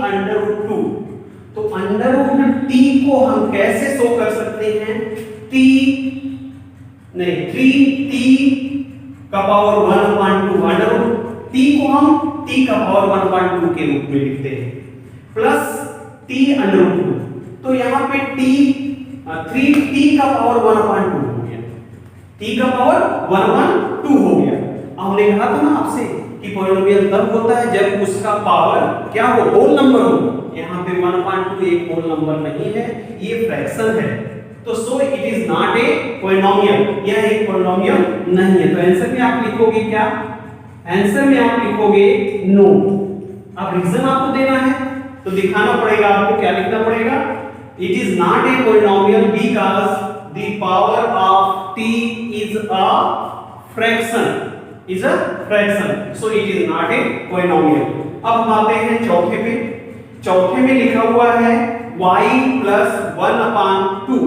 √2। तो √t को हम कैसे शो कर सकते हैं? 3t का पावर 1/2 √t को हम t का पावर 1/2 के रूप में लिखते हैं प्लस t √2। तो यहाँ पे 3t का पावर 1/2 हो गया, t का पावर 1/2 हो गया। हमने कहा था ना आपसे कि पॉलिनोमियल तब होता है जब उसका पावर क्या हो, होल नंबर हो। यहाँ पे 1/2 एक होल नंबर नहीं है, ये फ्रैक्शन है। तो so it is not a polynomial, यह एक पॉलिनोमियल नहीं है। तो आंसर में आप लिखोगे क्या? आंसर में आप लिखोगे नो। अब रीजन आपको देना है तो दिखाना पड़ेगा आपको, क्या लिखना पड़ेगा? It is not a polynomial because the power of t is a fraction, so it is not a polynomial। अब हम आते हैं चौथे पे। चौथे में लिखा हुआ है y plus 1/2।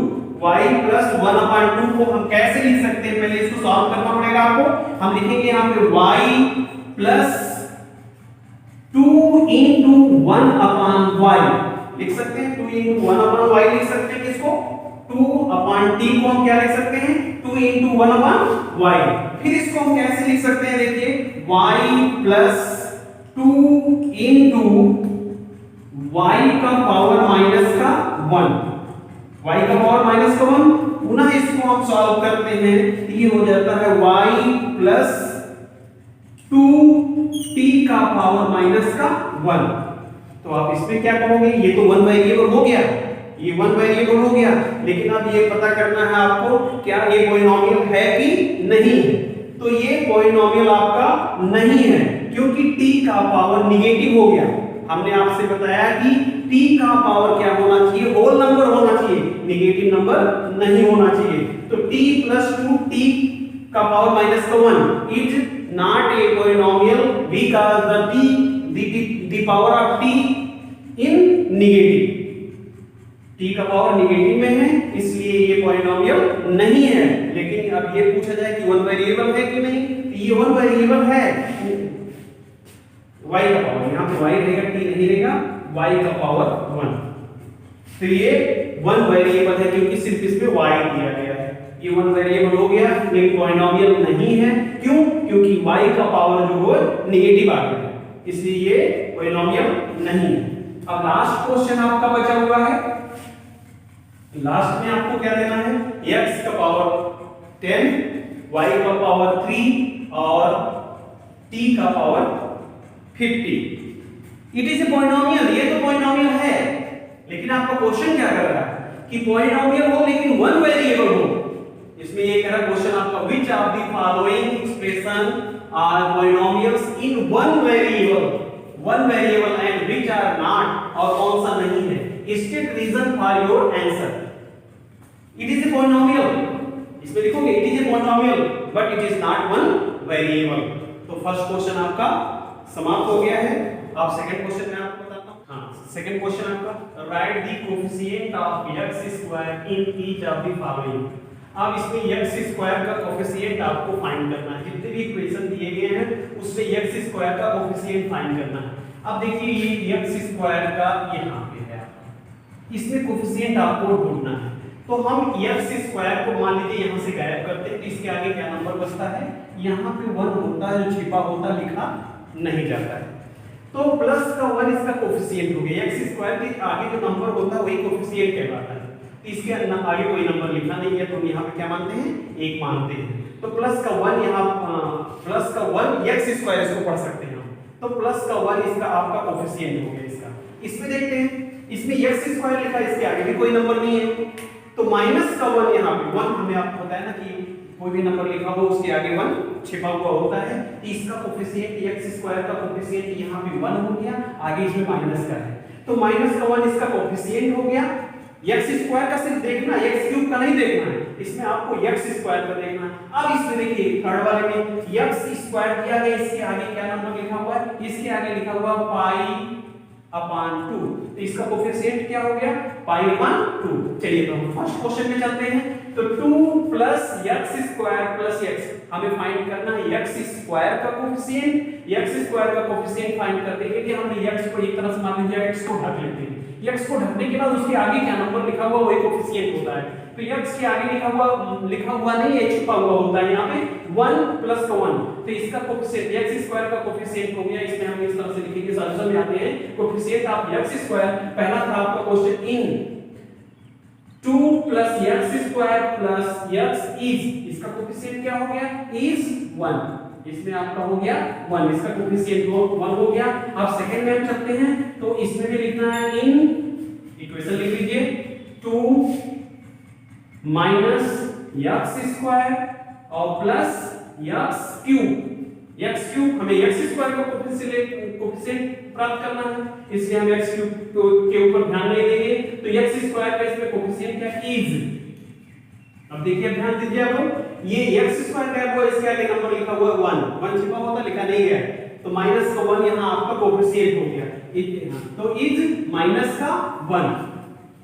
y plus 1/2 को हम कैसे लिख सकते हैं? पहले इसको सॉल्व करना पड़ेगा आपको। हम लिखेंगे यहाँ पे y plus 2 into 1/y लिख सकते हैं, 2 into 1/y लिख सकते हैं। किसको? 2/t को हम क्या लिख सकते हैं? 2 into 1/y। फिर इसको हम कैसे लिख सकते हैं? देखिए y plus 2 into y का पावर माइनस का 1, y का पावर माइनस का 1। पुनः इसको हम सॉल्व करते हैं, ये हो जाता है y plus 2t का पावर माइनस का 1। तो आप इसमें क्या करोगे? ये तो 1 वेरिएबल हो गया, ये 1 वेरिएबल हो गया, लेकिन अब ये पता करना है आपको क्या ये पॉलिनोमियल है कि नहीं है। तो ये पॉलिनोमियल आपका नहीं है क्योंकि t का पावर निगेटिव हो गया। हमने आपसे बताया कि t का पावर क्या होना चाहिए? होल नंबर होना चाहिए, नेगेटिव नंबर नहीं होना चाहिए। तो t plus 2t का पावर माइनस का 1 is not a polynomial because the power of t in negative, t का पावर निगेटिव में है, इसलिए ये पॉलिनोमियल नहीं है। लेकिन अब ये पूछा जाए कि 1 वेरिएबल है कि नहीं, ये 1 वेरिएबल है। y का पावर यहाँ पे y रहेगा, t नहीं रहेगा, y का पावर 1। तो ये 1 वेरिएबल है क्योंकि सिर्फ इसमें y दिया गया है। ये 1 वेरिएबल हो गया, लेकिन पॉलिनोमियल नहीं है। क्यों? क्योंकि y का पावर जो है नेगेटिव आ गया है, इसलिए ये पॉलिनोमियल नहीं है। अब लास्ट क्वेश्चन आपका बचा हुआ है। लास्ट में आपको क्या देना है? x का पावर 10, y का पावर 3 और t का power 50। It is a polynomial, ये तो पॉलिनोमियल है, लेकिन आपका क्वेश्चन क्या कर रहा है कि पॉलिनोमियल हो लेकिन 1 वेरिएबल हो। इसमें ये कह रहा क्वेश्चन आपका which of the following expression are polynomials in 1 variable and which are not, और कौन सा नहीं है। State reason for your answer. It is a polynomial, इसमें लिखोगे it is a polynomial but it is not 1 variable. तो first question आपका समाप्त हो गया है। अब सेकंड क्वेश्चन में आपको बताता हूं। हां, सेकंड क्वेश्चन आपका right the coefficient of x² in each of the following. अब इसमें x² का कोएफिशिएंट आपको फाइंड करना है। जितने भी इक्वेशन दिए गए हैं उसमें x² का कोएफिशिएंट फाइंड करना है। अब देखिए ये x² का यहां पे है, इसमें कोएफिशिएंट आपको ढूंढना है। तो हम x² को मान लीजिए यहां से गायब करते हैं, तो इसके आगे क्या नंबर बचता है? यहां पे 1 होता है, जो छिपा होता लिखा नहीं जाता है। तो प्लस का 1 इसका कोएफिशिएंट हो गया। x² के आगे जो नंबर होता है वही कोएफिशिएंट कहलाता है। इसके आगे कोई नंबर लिखा नहीं है तो हम यहाँ पे क्या मानते हैं? 1 मानते हैं। तो प्लस का 1 यहाँ प्लस का 1 x² इसको पढ़ सकते हैं हम। तो प्लस का 1 इसका आपका कोएफिशिएंट हो गया इसका। इसमें देखते हैं, इसमें x² लिखा है, इसके आगे भी कोई नंबर नहीं है। तो माइनस का 1 यहाँ पे 1 हमें आपको बताया ना कि कोई भी नंबर लिखा हो उसके आगे 1 छिपा हुआ होता है। इसका कोएफिशिएंट x² का कोएफिशिएंट यहाँ पे 1 हो गया, आगे इसमें माइनस का है। तो माइनस का 1 इसका कोएफिशिएंट हो गया। x² का सिर्फ देखना, x³ का नहीं देखना है, इसमें आपको x² का देखना है। अब इसमें देखिए थर्ड वाले में x² दिया गया, इसके आगे क्या नंबर लिखा हुआ है? इसके आगे लिखा हुआ पाई अपॉन 2। तो इसका कोफिशिएंट क्या हो गया पाई अपॉन 2। चलिए तो हम फर्स्ट क्वेश्चन में चलते हैं। तो 2 plus x square plus x हमें फाइंड करना है x स्क्वायर का कोफिशिएंट। x स्क्वायर का कोफिशिएंट फाइंड करने के लिए हमने x को एक तरफ से मान लीजिए x को ढक लेते हैं। x को ढकने के बाद उसके आगे क्या नंबर लिखा हुआ वही कोफिशिएंट होता है। तो x के आगे लिखा हुआ नहीं है, छुपा हुआ होता है यहाँ पे 1 प्लस का 1। तो इसका कोफिशिएंट x स्क्वायर का कोफिशिएंट हो गया। इसमें हम इस तरह से लिखेंगे, सॉल्यूशन में आते हैं कोफिशिएंट ऑफ x स्क्वायर। पहला था आपका question in 2 plus x square plus x is, इसका कोफिशिएंट क्या हो गया इज 1। इसमें आपका हो गया 1, इसका कोफिशिएंट 1 हो गया। अब सेकंड में हम चलते हैं तो इसमें भी लिखना है इन, इक्वेशन लिख लीजिए 2 माइनस x स्क्वायर और plus x cube. x cube हमें x स्क्वायर का कोफिशिएंट प्राप्त करना है, इसलिए हम x क्यूब के ऊपर ध्यान नहीं देंगे। तो x स्क्वायर का इसमें कोफिशिएंट क्या इज। अब देखिए ध्यान दीजिए, अब ये x स्क्वायर क्या है, इसके आगे नंबर लिखा हुआ है 1 छिपा हुआ था, लिखा नहीं गया है। तो माइनस का 1 यहां आपका कोफिशिएंट हो गया। तो इज माइनस का 1,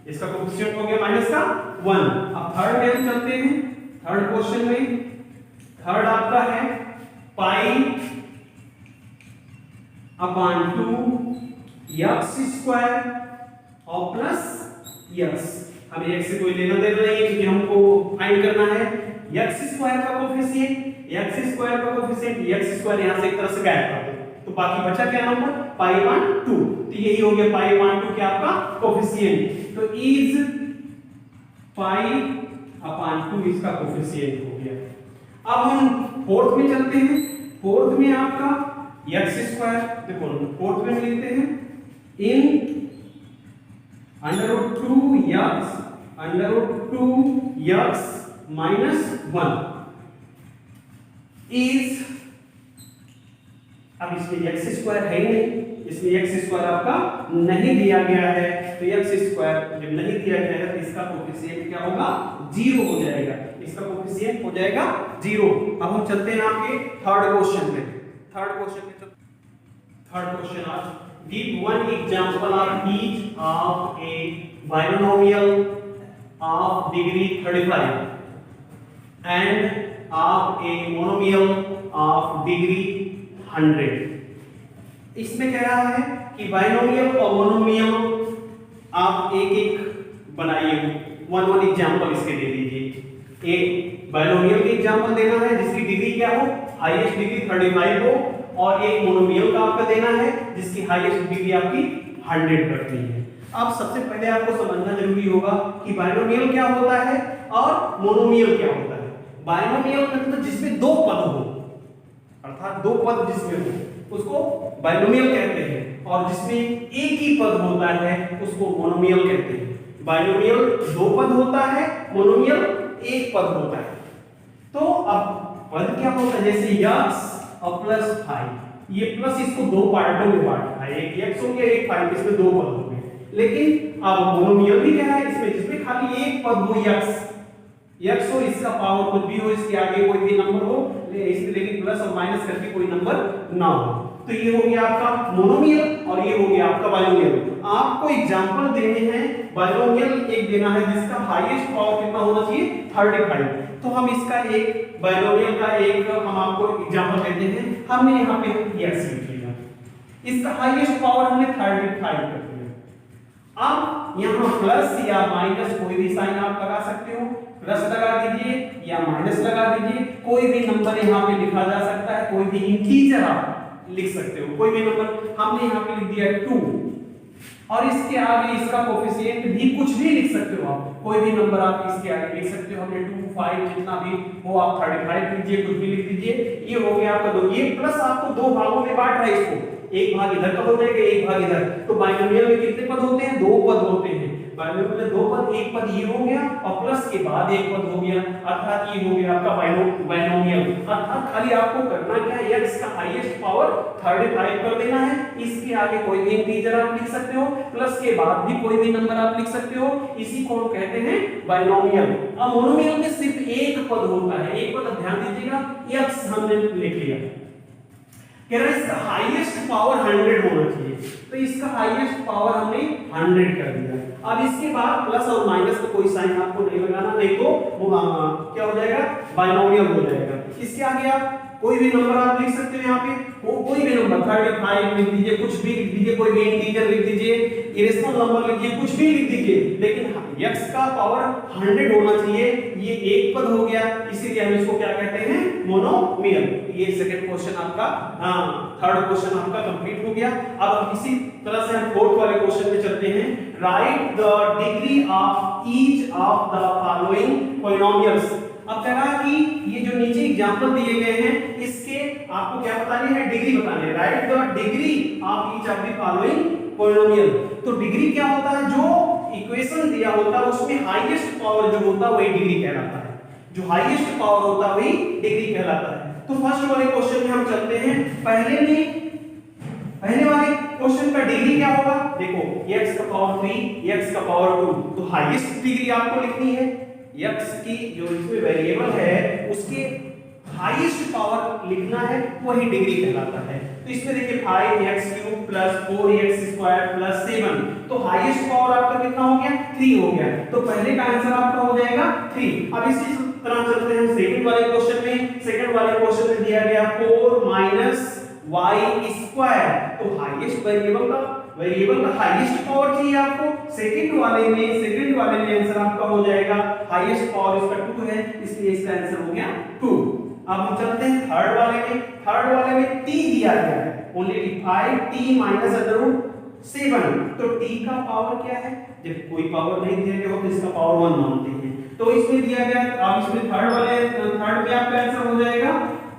इसका कोफिशिएंट हो गया माइनस का 1। अब थर्ड में हम चलते हैं। थर्ड क्वेश्चन में थर्ड आपका है पाई अपॉन 2 x स्क्वायर और प्लस x। हमें x से कोई लेना देना नहीं है क्योंकि हमको फाइंड करना है x स्क्वायर का कोफिशिएंट। x स्क्वायर का कोफिशिएंट x स्क्वायर यहां से एक तरह से गायब कर दो, तो बाकी बचा क्या नंबर पाई अपॉन 2। तो यही हो गया पाई अपॉन 2 क्या आपका कोफिशिएंट। तो इज पाई अपॉन 2 इसका कोफिशिएंट हो गया। अब हम फोर्थ में चलते हैं। फोर्थ में आपका x स्क्वायर, देखो फोर्थ में लिखते हैं इन √2x माइनस 1 इज, अब इसमें x स्क्वायर है ही नहीं, इसमें x स्क्वायर आपका नहीं दिया गया है। तो x स्क्वायर जब नहीं दिया गया है तो इसका कोफिशिएंट क्या होगा 0 हो जाएगा, इसका कोफिशिएंट हो जाएगा 0। अब हम चलते हैं आपके थर्ड क्वेश्चन में। थर्ड क्वेश्चन आज give one example of each of A binomial of degree 35 end of a monomial of degree 100। इसमें कह रहा है कि बाइनोमियल और मोनोमियल आप एक एक बनाइए, वन एग्जांपल इसके दे दीजिए। एक बाइनोमियल की एग्जांपल देना है जिसकी डिग्री क्या हो हाईएस्ट डिग्री 35 हो, और एक मोनोमियल का आपका देना है जिसकी हाईएस्ट डिग्री आपकी 100 करनी है। अब सबसे पहले आपको समझना जरूरी होगा कि बाइनोमियल क्या होता है और मोनोमियल क्या होता है। बाइनोमियल मतलब जिसमें दो पद हो, अर्थात दो पद जिसमें हो उसको बाइनोमियल कहते हैं, और जिसमें एक ही पद होता है उसको मोनोमियल कहते हैं। बाइनोमियल दो पद होता है, मोनोमियल एक पद होता है। तो अब पद क्या होता है, जैसे x और प्लस 5, ये प्लस इसको दो पार्टों में बांटा है, एक x हो गया एक 5, इसमें दो पद हो गए। लेकिन अब मोनोमियल भी क्या है इसमें, जिसमें खाली एक पद हो x हो, इसका पावर कुछ भी हो, इसके आगे कोई भी नंबर हो, इसमें लेकिन प्लस और माइनस करके कोई नंबर ना हो। तो ये हो गया आपका मोनोमियल और ये हो गया आपका बाइनोमियल। आपको एग्जांपल देने हैं, बाइनोमियल एक देना है जिसका हाईएस्ट पावर कितना होना चाहिए 35। तो हम इसका एक बाइनोमियल का एक हम आपको एग्जांपल देते हैं। हमने यहाँ पे x लिख लिया, इसका हाईएस्ट पावर हमने 35 कर दिया। अब यहाँ प्लस या माइनस कोई भी साइन आप लगा सकते हो, प्लस लगा दीजिए या माइनस लगा दीजिए, कोई भी नंबर यहाँ पे लिखा जा सकता है, कोई भी इंटीजर आप लिख सकते हो, कोई भी नंबर। हमने यहाँ पे लिख दिया 2 और इसके आगे इसका कोफिशिएंट भी कुछ भी लिख सकते हो आप, कोई भी नंबर आप इसके आगे लिख सकते हो। हमने 2 5 जितना भी हो आप 35 लीजिए, कुछ भी लिख दीजिए। ये हो गया आपका दो, ये प्लस आपको दो भागों में बांट रहा है इसको, एक भाग इधर का हो जाएगा एक भाग इधर। तो बाइनोमियल में कितने पद होते हैं, दो पद होते हैं। बाइनोमियल में दो पद, एक पद ये हो गया और प्लस के बाद एक पद हो गया, अर्थात ये हो गया आपका बाइनोमियल। अर्थात खाली आपको करना क्या है, x का हाईएस्ट पावर 35 कर देना है, इसके आगे कोई भी इंटीजर आप लिख सकते हो, प्लस के बाद भी कोई भी नंबर आप लिख सकते हो, इसी को हम कहते हैं बाइनोमियल। अब मोनोमियल में सिर्फ एक पद होता है, एक पद ध्यान दीजिएगा, x हमने लिख लिया। कह रहा है इसका हाईएस्ट पावर 100 होना चाहिए, तो इसका हाईएस्ट पावर हमने 100 कर दिया। अब इसके बाद प्लस और माइनस का कोई साइन आपको नहीं लगाना, नहीं तो वो क्या हो जाएगा, बाइनोमियल हो जाएगा। इसके आगे आप कोई भी नंबर आप लिख सकते हो, यहाँ पे कोई भी नंबर 35 लिख दीजिए, कुछ भी लिख दीजिए, कोई भी इंटीजर लिख दीजिए, इरेशनल नंबर लिखिए, कुछ भी लिख दीजिए, लेकिन x का पावर 100 होना चाहिए। ये एक पद हो गया, इसीलिए हम इसको क्या कहते हैं, मोनोमियल। ये सेकंड क्वेश्चन आपका, थर्ड क्वेश्चन आपका कंप्लीट हो गया। अब हम इसी तरह से हम फोर्थ वाले क्वेश्चन पे चलते हैं। Right the degree of each of the following polynomials. अब कह रहा कि ये जो नीचे एग्जांपल दिए गए हैं, इसके आपको क्या बतानी है, डिग्री बतानी है। Right the degree of each of the following polynomial. तो डिग्री क्या होता है, जो इक्वेशन दिया होता है उसमें हाईएस्ट पावर जो होता है वही डिग्री कहलाता है, जो हाईएस्ट पावर होता है वही डिग्री कहलाता है। तो फर्स्ट वाले क्वेश्चन में हम चलते हैं। पहले वाले क्वेश्चन का डिग्री क्या होगा, देखो x का पावर 3, x का पावर 2, तो हाईएस्ट डिग्री आपको लिखनी है। x की जो इसमें वेरिएबल है उसके हाईएस्ट पावर लिखना है, वही डिग्री कहलाता है। तो इसमें देखिए 5x³ + 4x² + 7, तो हाईएस्ट पावर आपका कितना हो गया, 3 हो गया। तो पहले का आंसर आपका हो जाएगा 3। अब इसी तरह चलते हैं सेकंड वाले क्वेश्चन में। सेकंड वाले क्वेश्चन में दिया गया 4 - y², तो हाईएस्ट वेरिएबल का हाईएस्ट पावर चाहिए आपको। सेकंड वाले में आंसर आपका हो जाएगा, हाईएस्ट पावर इसका 2 है, इसलिए इसका आंसर हो गया 2। अब हम चलते हैं थर्ड वाले में t दिया गया है, ओनली 5t - √7, तो t का पावर क्या है, जब कोई पावर नहीं दिया गया हो तो इसका पावर 1 मानते हैं। तो इसमें दिया गया, अब इसमें थर्ड में आपका आंसर हो जाएगा,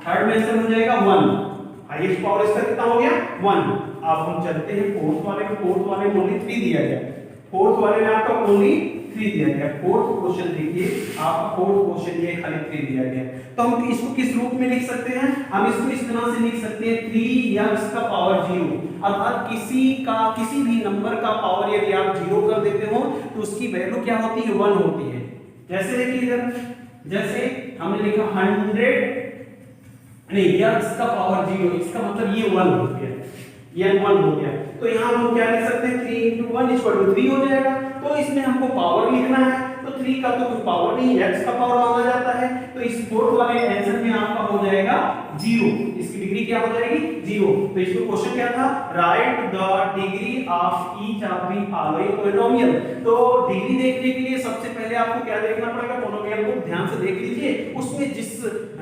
थर्ड में आंसर हो जाएगा 1। हाईएस्ट पावर इसका कितना हो गया, 1। अब हम चलते हैं फोर्थ वाले में ओनली 3 दिया गया। फोर्थ वाले में आपका ओनली 3 दिया गया। फोर्थ क्वेश्चन देखिए, आपका फोर्थ क्वेश्चन ये खाली 3 दिया गया। तो हम इसको किस रूप में लिख सकते हैं, हम इसको इस तरह से लिख सकते हैं 3x का पावर 0, अर्थात किसी भी नंबर का पावर यदि आप 0 कर देते हो तो उसकी वैल्यू क्या होती है, 1 होती है। जैसे देखिए इधर, जैसे हमने लिखा 100 नहीं, x का पावर 0, इसका मतलब ये 1 हो गया, ये 1 हो गया। तो यहाँ हम क्या लिख सकते हैं, 3 × 1 = 3 हो जाएगा। तो इसमें हमको पावर लिखना है, तो 3 का तो कोई पावर नहीं, x का पावर माना जाता है। तो इस फोर्थ वाले आंसर में आपका हो जाएगा 0, इसकी डिग्री क्या हो जाएगी, 0। तो इसमें क्वेश्चन क्या था, right the degree of each of the following polynomial. तो डिग्री देखने के लिए सबसे पहले आपको क्या देखना पड़ेगा, पॉलिनोमियल को ध्यान से देख लीजिए, उसमें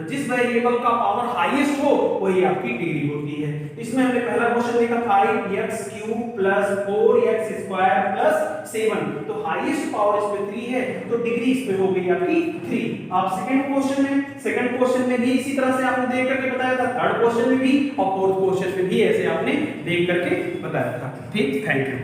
जिस वेरिएबल का पावर हाईएस्ट हो वही आपकी डिग्री होती है। इसमें हमने पहला क्वेश्चन देखा 5x³ + 4x² + 7, तो हाईएस्ट पावर इसमें 3 है, तो डिग्री इसमें हो गई आपकी 3। आप सेकंड क्वेश्चन में भी इसी तरह से आपने देख करके बताया था, थर्ड क्वेश्चन में भी और फोर्थ क्वेश्चन में भी ऐसे आपने देख करके बताया था। ठीक, थैंक यू।